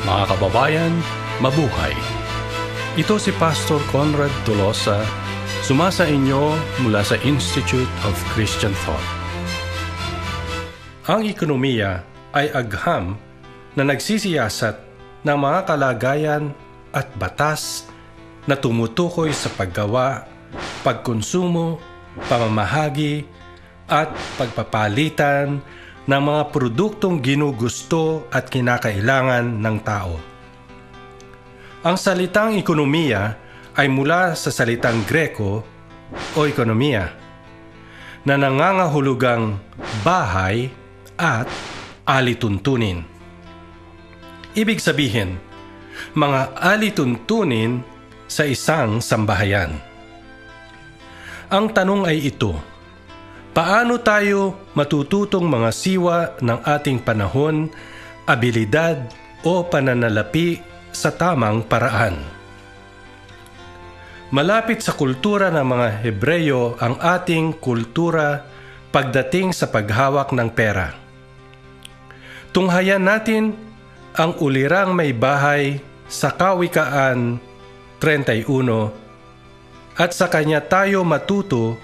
Mga kababayan, mabuhay! Ito si Pastor Conrad Tolosa, sumasa inyo mula sa Institute of Christian Thought. Ang ekonomiya ay agham na nagsisiyasat ng mga kalagayan at batas na tumutukoy sa paggawa, pagkonsumo, pamamahagi at pagpapalitan ng mga produktong ginugusto at kinakailangan ng tao. Ang salitang ekonomiya ay mula sa salitang Greko o ekonomiya na nangangahulugang bahay at alituntunin. Ibig sabihin, mga alituntunin sa isang sambahayan. Ang tanong ay ito: paano tayo matututong mga siwa ng ating panahon, abilidad o pananalapi sa tamang paraan? Malapit sa kultura ng mga Hebreyo ang ating kultura pagdating sa paghawak ng pera. Tunghayan natin ang ulirang may bahay sa Kawikaan 31 at sa kanya tayo matuto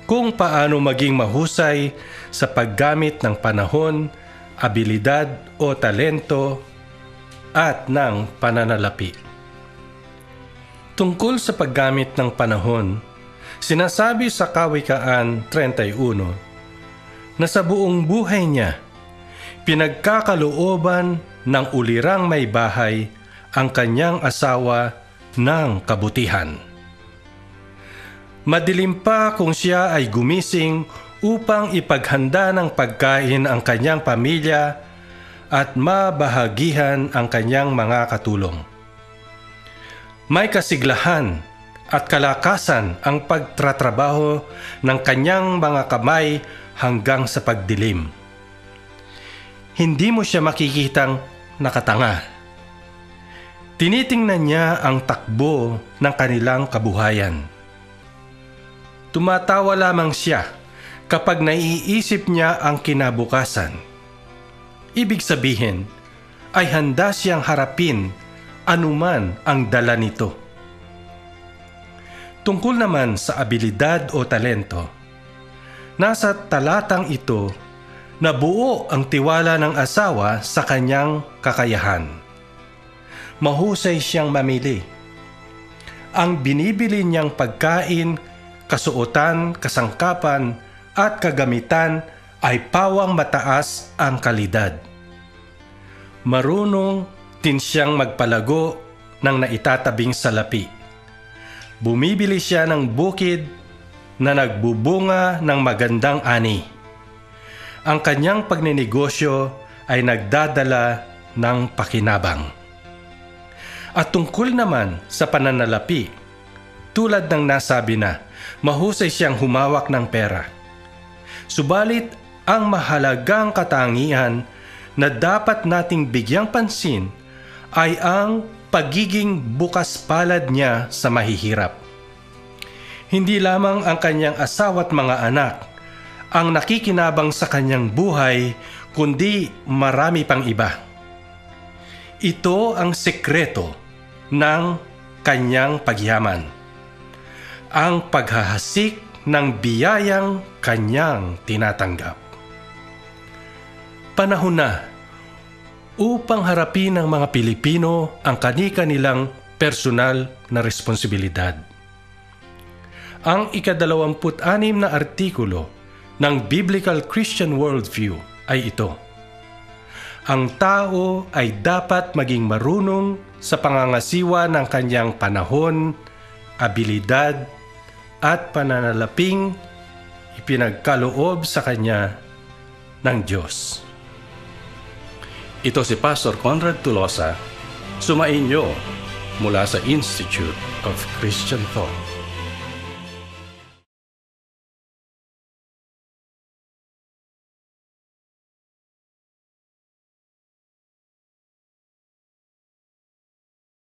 kung paano maging mahusay sa paggamit ng panahon, abilidad o talento at ng pananalapi. Tungkol sa paggamit ng panahon, sinasabi sa Kawikaan 31 na sa buong buhay niya, pinagkakalooban ng ulirang may bahay ang kanyang asawa ng kabutihan. Madilim pa kung siya ay gumising upang ipaghanda ng pagkain ang kanyang pamilya at mabahagihan ang kanyang mga katulong. May kasiglahan at kalakasan ang pagtratrabaho ng kanyang mga kamay hanggang sa pagdilim. Hindi mo siya makikitang nakatanga. Tinitingnan niya ang takbo ng kanilang kabuhayan. Tumatawa lamang siya kapag naiisip niya ang kinabukasan. Ibig sabihin, ay handa siyang harapin anuman ang dala nito. Tungkol naman sa abilidad o talento, nasa talatang ito na buo ang tiwala ng asawa sa kanyang kakayahan. Mahusay siyang mamili. Ang binibili niyang pagkain, kasuotan, kasangkapan at kagamitan ay pawang mataas ang kalidad. Marunong din siyang magpalago ng naitatabing salapi. Bumibili siya ng bukid na nagbubunga ng magandang ani. Ang kanyang pagninegosyo ay nagdadala ng pakinabang. At tungkol naman sa pananalapi, tulad ng nasabi na, mahusay siyang humawak ng pera. Subalit, ang mahalagang katangian na dapat nating bigyang pansin ay ang pagiging bukas palad niya sa mahihirap. Hindi lamang ang kanyang asawa at mga anak ang nakikinabang sa kanyang buhay, kundi marami pang iba. Ito ang sekreto ng kanyang pagyaman, ang paghahasik ng biyayang kanyang tinatanggap. Panahon na upang harapin ng mga Pilipino ang kani-kanilang personal na responsibilidad. Ang ika-26 na artikulo ng Biblical Christian Worldview ay ito: ang tao ay dapat maging marunong sa pangangasiwa ng kanyang panahon, abilidad, at pananalaping ipinagkaloob sa kanya ng Diyos. Ito si Pastor Conrad Tolosa, sumainyo mula sa Institute of Christian Thought.